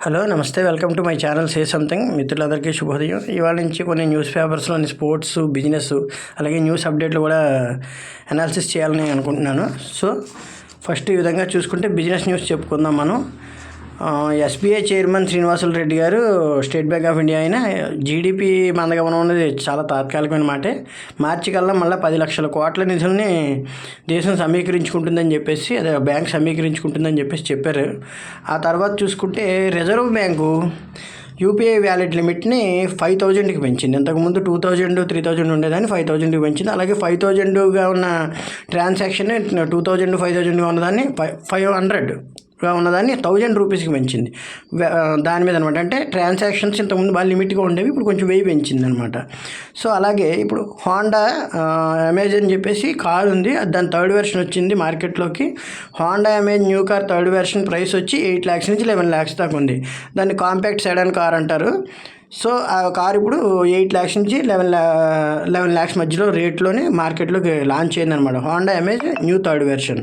Hello నమస్తే, welcome to my channel say something. మిత్రులందరికీ శుభోదయం. ఇవాళ నుంచి కొన్ని న్యూస్ పేపర్స్లోని స్పోర్ట్స్, బిజినెస్ అలాగే న్యూస్ అప్డేట్లు కూడా అనాలిసిస్ చేయాలని అనుకుంటున్నాను. సో ఫస్ట్ ఈ విధంగా చూసుకుంటే బిజినెస్ న్యూస్ చెప్పుకుందాం మనం. ఎస్బీఐ చైర్మన్ శ్రీనివాసులు రెడ్డి గారు స్టేట్ బ్యాంక్ ఆఫ్ ఇండియా అయినా జీడిపి మందగమనం అనేది చాలా తాత్కాలికమైన మాటే. మార్చి కల్లా మళ్ళీ 10 లక్షల కోట్ల నిధుల్ని దేశం సమీకరించుకుంటుందని చెప్పేసి, అదే బ్యాంక్ సమీకరించుకుంటుందని చెప్పేసి చెప్పారు. ఆ తర్వాత చూసుకుంటే రిజర్వ్ బ్యాంకు యూపీఐ వ్యాలెట్ లిమిట్ని 5,000కి పెంచింది. ఇంతకుముందు 2,000, 3,000 ఉండేదాన్ని 5,000కి పెంచింది. అలాగే 5,000గా ఉన్న ట్రాన్సాక్షన్ 2,000, 5,000గా ఉన్నదాన్ని 500గా ఉన్నదాన్ని 1,000 రూపీస్కి పెంచింది. దాని మీద అనమాట. అంటే ట్రాన్సాక్షన్స్ ఇంతకుముందు బాగా లిమిట్గా ఉండేవి, ఇప్పుడు కొంచెం వెయ్యి పెంచింది అనమాట. సో అలాగే ఇప్పుడు హోండా అమేజాన్ చెప్పేసి కార్ ఉంది, దాని థర్డ్ వెర్షన్ వచ్చింది మార్కెట్లోకి. Honda amaze new car third version price వచ్చి 8 lakhs నుంచి 11 lakhs దాకా ఉంది. దాన్ని కాంపాక్ట్ సెడాన్ కార్ అంటారు. సో ఆ కారు ఇప్పుడు 8 lakhs నుంచి 11 lakhs మధ్యలో రేట్లోనే మార్కెట్లోకి లాంచ్ అయిందనమాట. Honda amaze new third version.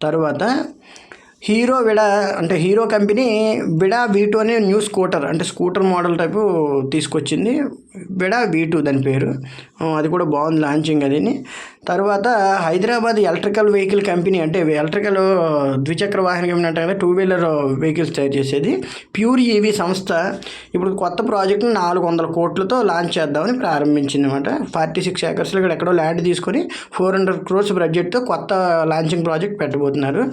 తర్వాత హీరో విడా, అంటే హీరో కంపెనీ విడా V2 అనే న్యూ స్కూటర్, అంటే స్కూటర్ మోడల్ టైపు తీసుకొచ్చింది. విడా V2 దాని పేరు. అది కూడా బాగుంది లాంచింగ్ అదిని. తర్వాత హైదరాబాద్ ఎలక్ట్రికల్ వెహికల్ కంపెనీ, అంటే ఎలక్ట్రికల్ ద్విచక్ర వాహన కంపెనీ అంటే కదా, 2-wheeler వెహికల్స్ తయారు చేసేది ప్యూర్ ఈవీ సంస్థ ఇప్పుడు కొత్త ప్రాజెక్టును 400 కోట్లతో లాంచ్ చేద్దామని ప్రారంభించింది అనమాట. 46 acres ఇక్కడ ఎక్కడో ల్యాండ్ తీసుకొని 400 crores బడ్జెట్తో కొత్త లాంచింగ్ ప్రాజెక్ట్ పెట్టబోతున్నారు.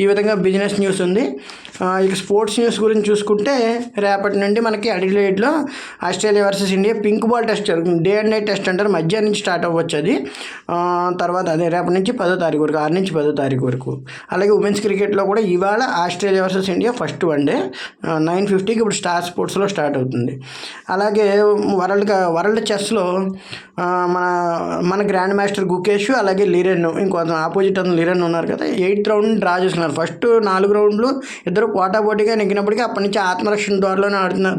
ఈ విధంగా బిజినెస్ న్యూస్ ఉంది. ఇక స్పోర్ట్స్ న్యూస్ గురించి చూసుకుంటే రేపటి నుండి మనకి అడిలైడ్లో Australia versus India pink ball test జరుగుతుంది. డే అండ్ నైట్ టెస్ట్ అంటారు, మధ్యాహ్నం నుంచి స్టార్ట్ అవ్వచ్చు అది. తర్వాత అదే రేపటి నుంచి 10వ తారీఖు వరకు, 6 నుంచి 10వ తారీఖు వరకు. అలాగే ఉమెన్స్ క్రికెట్లో కూడా ఇవాళ Australia versus India first one day 9:50కి ఇప్పుడు స్టార్ స్పోర్ట్స్లో స్టార్ట్ అవుతుంది. అలాగే వరల్డ్ చెస్లో మన గ్రాండ్ మాస్టర్ గుకేష్, అలాగే లిరెన్, ఇంకొంత ఆపోజిట్ అతను లిరెన్ ఉన్నారు కదా, 8th రౌండ్ డ్రా చేసుకున్నారు. ఫస్ట్ 4 రౌండ్లు ఇద్దరు పోటాపోటీగా నెగ్గినప్పటికీ అప్పటి నుంచి ఆత్మరక్షణ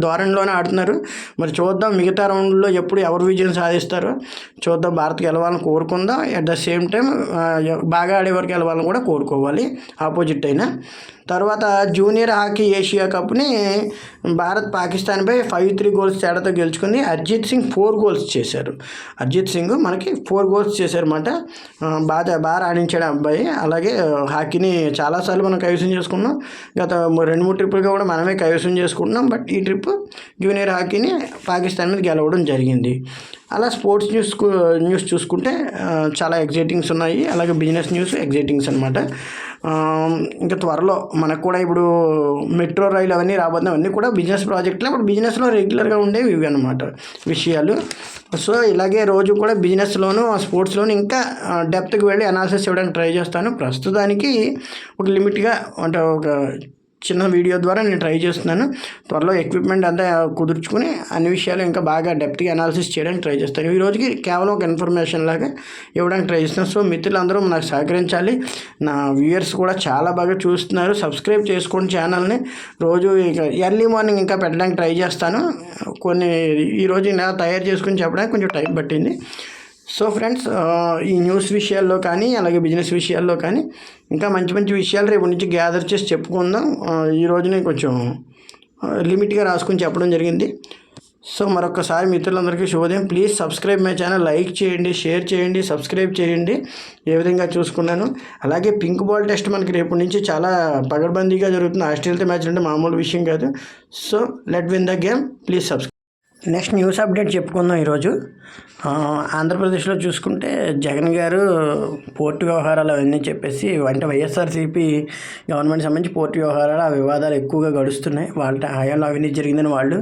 ధోరణిలోనే ఆడుతున్నారు. మరి చూద్దాం మిగతా రౌండ్లో ఎప్పుడు ఎవరు విజయం సాధిస్తారో చూద్దాం. భారత్కి గెలవాలని కోరుకుందాం. అట్ ద సేమ్ టైం బాగా ఆడేవరకు గెలవాలని కూడా కోరుకోవాలి ఆపోజిట్ అయినా. తర్వాత జూనియర్ హాకీ ఏషియా కప్ని భారత్ పాకిస్తాన్పై 5-3 గోల్స్ తేడాతో గెలుచుకుంది. అర్జిత్ సింగ్ 4 goals చేశారు. అర్జిత్ సింగ్ మనకి 4 goals చేశారన్నమాట. బాగా రాణించాడు అబ్బాయి. అలాగే హాకీని చాలాసార్లు మనం కైవసం చేసుకున్నాం. గత 2-3 ట్రిప్పులుగా కూడా మనమే కైవసం చేసుకుంటున్నాం. బట్ ఈ ట్రిప్ జూనియర్ హాకీని పాకిస్తాన్ మీద గెలవడం జరిగింది. అలా స్పోర్ట్స్ న్యూస్ చూసుకుంటే చాలా ఎగ్జైటింగ్స్ ఉన్నాయి. అలాగే బిజినెస్ న్యూస్ ఎగ్జైటింగ్స్ అనమాట. ఇంకా త్వరలో మనకు కూడా ఇప్పుడు మెట్రో రైలు అవన్నీ రాబోతున్నాయి. అవన్నీ కూడా బిజినెస్ ప్రాజెక్టులు. ఇప్పుడు బిజినెస్లో రెగ్యులర్గా ఉండేవి ఇవి అనమాట విషయాలు. సో ఇలాగే రోజు కూడా బిజినెస్లోను స్పోర్ట్స్లోను ఇంకా డెప్త్కి వెళ్ళి అనాలిసిస్ ఇవ్వడానికి ట్రై చేస్తాను. ప్రస్తుతానికి ఒక లిమిట్గా, అంటే ఒక చిన్న వీడియో ద్వారా నేను ట్రై చేస్తున్నాను. త్వరలో ఎక్విప్మెంట్ అంతా కుదుర్చుకుని అన్ని విషయాలు ఇంకా బాగా డెప్త్గా అనాలిసిస్ చేయడానికి ట్రై చేస్తాను. ఈ రోజుకి కేవలం ఒక ఇన్ఫర్మేషన్ లాగా ఇవ్వడానికి ట్రై చేస్తున్నాను. సో మిత్రులందరూ నాకు సహకరించాలి. నా వ్యూయర్స్ కూడా చాలా బాగా చూస్తున్నారు. సబ్స్క్రైబ్ చేసుకోండి ఛానల్ని. రోజు ఇక ఎర్లీ మార్నింగ్ ఇంకా పెట్టడానికి ట్రై చేస్తాను. కొన్ని ఈరోజు ఇలా తయారు చేసుకుని చెప్పడానికి కొంచెం టైం పట్టింది. సో ఫ్రెండ్స్, ఈ న్యూస్ విషయాల్లో కానీ అలాగే బిజినెస్ విషయాల్లో కానీ ఇంకా మంచి మంచి విషయాలు రేపు నుంచి గ్యాదర్ చేసి చెప్పుకుందాం. ఈ రోజునే కొంచెం లిమిట్గా రాసుకొని చెప్పడం జరిగింది. సో మరొకసారి మిత్రులందరికీ శుభోదయం. Please subscribe my channel. Like చేయండి, షేర్ చేయండి, సబ్స్క్రైబ్ చేయండి. ఏ విధంగా చూసుకున్నాను. అలాగే పింక్ బాల్ టెస్ట్ మనకి రేపటి నుంచి చాలా పగడ్బందీగా జరుగుతుంది. ఆస్ట్రేలియాతో మ్యాచ్ అంటే మామూలు విషయం కాదు. So let win the game. Please subscribe. Next news update చెప్పుకుందాం ఈరోజు. ఆంధ్రప్రదేశ్లో చూసుకుంటే జగన్ గారు పోర్టు వ్యవహారాలు అవన్నీ చెప్పేసి, అంటే వైఎస్ఆర్సీపీ గవర్నమెంట్ సంబంధించి పోర్టు వ్యవహారాలు ఆ వివాదాలు ఎక్కువగా గడుస్తున్నాయి. వాళ్ళ హయాంలో అవినీతి జరిగిందని వాళ్ళు,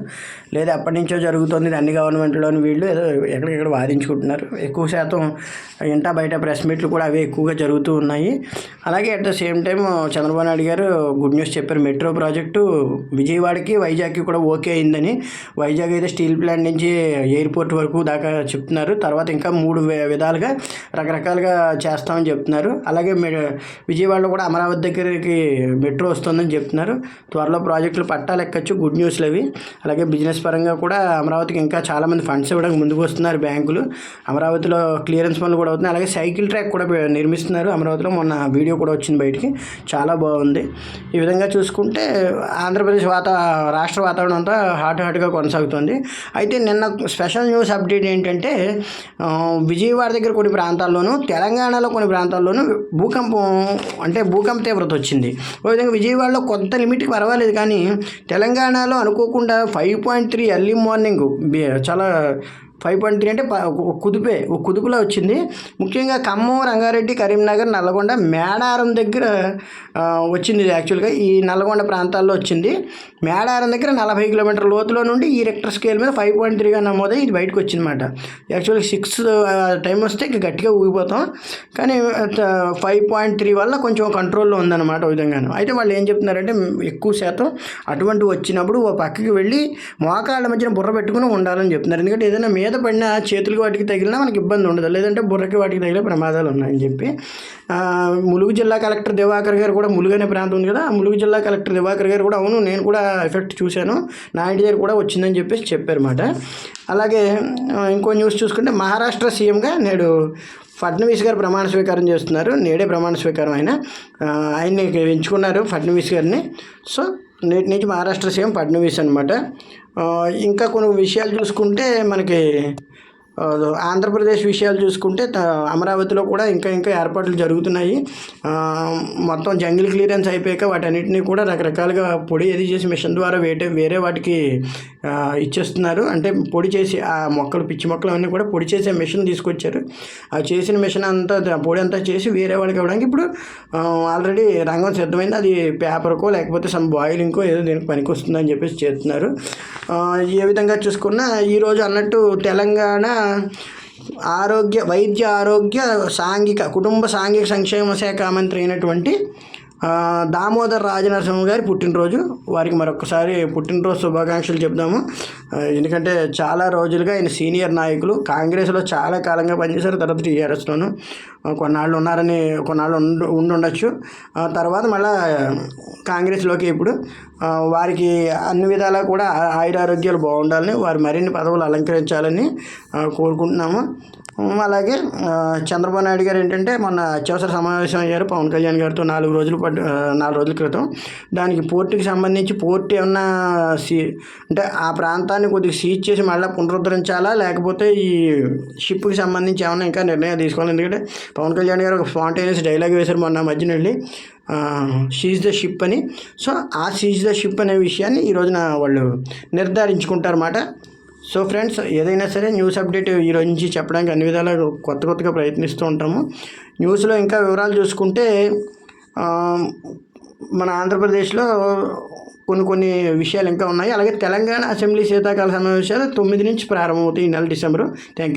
లేదా ఎప్పటి నుంచో జరుగుతుంది అన్ని గవర్నమెంట్లోని వీళ్ళు ఏదో ఎక్కడికెక్కడ వాదించుకుంటున్నారు. ఎక్కువ శాతం ఇంటా బయట ప్రెస్ మీట్లు కూడా అవే ఎక్కువగా జరుగుతూ ఉన్నాయి. అలాగే at the same time Chandrababu Naidu గారు గుడ్ న్యూస్ చెప్పారు. మెట్రో ప్రాజెక్టు విజయవాడకి వైజాగ్కి కూడా ఓకే అయిందని. వైజాగ్ అయితే స్టీల్ స్టీల్ ప్లాంట్ నుంచి ఎయిర్పోర్ట్ వరకు దాకా చెప్తున్నారు. తర్వాత ఇంకా 3 విధాలుగా రకరకాలుగా చేస్తామని చెప్తున్నారు. అలాగే విజయవాడలో కూడా అమరావతి దగ్గరికి మెట్రో వస్తుందని చెప్తున్నారు. త్వరలో ప్రాజెక్టులు పట్టాలు ఎక్కచ్చు, గుడ్ న్యూస్లు అవి. అలాగే బిజినెస్ పరంగా కూడా అమరావతికి ఇంకా చాలామంది ఫండ్స్ ఇవ్వడానికి ముందుకు వస్తున్నారు బ్యాంకులు. అమరావతిలో క్లియరెన్స్ పనులు కూడా అవుతున్నాయి. అలాగే సైకిల్ ట్రాక్ కూడా నిర్మిస్తున్నారు అమరావతిలో. మొన్న వీడియో కూడా వచ్చింది బయటికి, చాలా బాగుంది. ఈ విధంగా చూసుకుంటే ఆంధ్రప్రదేశ్ రాష్ట్ర వాతావరణం అంతా హాట్గా కొనసాగుతుంది. అయితే నిన్న స్పెషల్ న్యూస్ అప్డేట్ ఏంటంటే విజయవాడ దగ్గర కొన్ని ప్రాంతాల్లోనూ, తెలంగాణలో కొన్ని ప్రాంతాల్లోనూ భూకంప తీవ్రత వచ్చింది. ఓ విధంగా విజయవాడలో కొంత లిమిట్కి పర్వాలేదు, కానీ తెలంగాణలో అనుకోకుండా 5.3 ఎర్లీ మార్నింగ్ చాలా 5.3 అంటే కుదుపులో వచ్చింది. ముఖ్యంగా ఖమ్మం, రంగారెడ్డి, కరీంనగర్, నల్లగొండ, మేడారం దగ్గర వచ్చింది. ఇది యాక్చువల్గా ఈ నల్లగొండ ప్రాంతాల్లో వచ్చింది. మేడారం దగ్గర 40 కిలోమీటర్ల లోతులో నుండి ఈ రెక్టర్ స్కేల్ మీద 5.3గా నమోదై ఇది బయటకు వచ్చిందన్నమాట. యాక్చువల్గా 6 టైం వస్తే ఇక గట్టిగా ఊగిపోతాం, కానీ 5.3 వల్ల కొంచెం కంట్రోల్లో ఉందన్నమాట ఓ విధంగాను. అయితే వాళ్ళు ఏం చెప్తున్నారంటే ఎక్కువ శాతం అటువంటి వచ్చినప్పుడు ఓ పక్కకి వెళ్ళి మోకాళ్ళ మధ్యన బుర్ర పెట్టుకుని ఉండాలని చెప్తున్నారు. ఎందుకంటే ఏదైనా మీద పడిన చేతులకి వాటికి తగిలినా మనకి ఇబ్బంది ఉండదు, లేదంటే బుర్రకి వాటికి తగిలే ప్రమాదాలు ఉన్నాయని చెప్పి ములుగు జిల్లా కలెక్టర్ దివాకర్ గారు కూడా, ములుగు అనే ప్రాంతం ఉంది కదా, ములుగు జిల్లా కలెక్టర్ దివాకర్ గారు కూడా అవును నేను కూడా ఎఫెక్ట్ చూశాను, నా ఇంటి దగ్గర కూడా వచ్చిందని చెప్పేసి చెప్పారన్నమాట. అలాగే ఇంకో న్యూస్ చూసుకుంటే మహారాష్ట్ర సీఎంగా నేడు ఫడ్నవీస్ గారు ప్రమాణ స్వీకారం చేస్తున్నారు. నేడే ప్రమాణ స్వీకారం ఆయన్ని ఎంచుకున్నారు ఫడ్నవీస్ గారిని. సో నేటి నుంచి మహారాష్ట్ర సీఎం ఫడ్నవీస్ అనమాట. ఇంకా కొన్ని విషయాలు చూసుకుంటే మనకి ఆంధ్రప్రదేశ్ విషయాలు చూసుకుంటే అమరావతిలో కూడా ఇంకా ఏర్పాట్లు జరుగుతున్నాయి. మొత్తం జంగిల్ క్లియరెన్స్ అయిపోయాక వాటన్నిటిని కూడా రకరకాలుగా పొడి చేసి మిషన్ ద్వారా వేరే వాటికి ఇచ్చేస్తున్నారు. అంటే పొడి చేసి ఆ పిచ్చి మొక్కలు అన్నీ కూడా పొడి చేసే మిషన్ తీసుకొచ్చారు. ఆ చేసిన మిషన్ అంతా పొడి అంతా చేసి వేరే వాడికి ఇవ్వడానికి ఇప్పుడు ఆల్రెడీ రంగం సిద్ధమైంది. అది పేపర్కో లేకపోతే సమ్ బాయిలింగ్కో ఏదో దీనికి పనికి వస్తుందని చెప్పేసి చేస్తున్నారు. ఏ విధంగా చూసుకున్నా ఈరోజు అన్నట్టు తెలంగాణ వైద్య ఆరోగ్య కుటుంబ సాంఘిక సంక్షేమ శాఖ మంత్రి అయినటువంటి దామోదర్ రాజనరసింహ గారి పుట్టినరోజు. వారికి మరొకసారి పుట్టినరోజు శుభాకాంక్షలు చెప్దాము. ఎందుకంటే చాలా రోజులుగా ఆయన సీనియర్ నాయకులు, కాంగ్రెస్లో చాలా కాలంగా పనిచేశారు, తర్వాత టీఆర్ఎస్లోను కొన్నాళ్ళు ఉండొచ్చు, తర్వాత మళ్ళీ కాంగ్రెస్లోకి. ఇప్పుడు వారికి అన్ని విధాలా కూడా ఆయురారోగ్యాలు బాగుండాలని, వారు మరిన్ని పదవులు అలంకరించాలని కోరుకుంటున్నాము. అలాగే చంద్రబాబు నాయుడు గారు ఏంటంటే మొన్న అత్యవసర సమావేశం అయ్యారు పవన్ కళ్యాణ్ గారితో 4 రోజుల క్రితం. దానికి పోర్టుకి సంబంధించి పోర్టు ఏమన్నా అంటే ఆ ప్రాంతాన్ని కొద్దిగా సీజ్ చేసి మళ్ళీ పునరుద్ధరించాలా, లేకపోతే ఈ షిప్కి సంబంధించి ఏమన్నా ఇంకా నిర్ణయం తీసుకోవాలి. ఎందుకంటే పవన్ కళ్యాణ్ గారు ఒక స్పాంటేనియస్ డైలాగ్ వేశారు మొన్న మధ్యన వెళ్ళి, సీజ్ ద షిప్ అని. సో ఆ సీజ్ ద షిప్ అనే విషయాన్ని ఈ రోజున వాళ్ళు నిర్ధారించుకుంటారన్నమాట. సో ఫ్రెండ్స్, ఏదైనా సరే న్యూస్ అప్డేట్ ఈరోజు నుంచి చెప్పడానికి అన్ని విధాలా కొత్తగా ప్రయత్నిస్తూ ఉంటాము. న్యూస్లో ఇంకా వివరాలు చూసుకుంటే మన ఆంధ్రప్రదేశ్లో కొన్ని విషయాలు ఇంకా ఉన్నాయి. అలాగే తెలంగాణ అసెంబ్లీ శీతాకాల సమావేశాలు 9 నుంచి ప్రారంభమవుతాయి ఈ నెల డిసెంబరు. Thank you.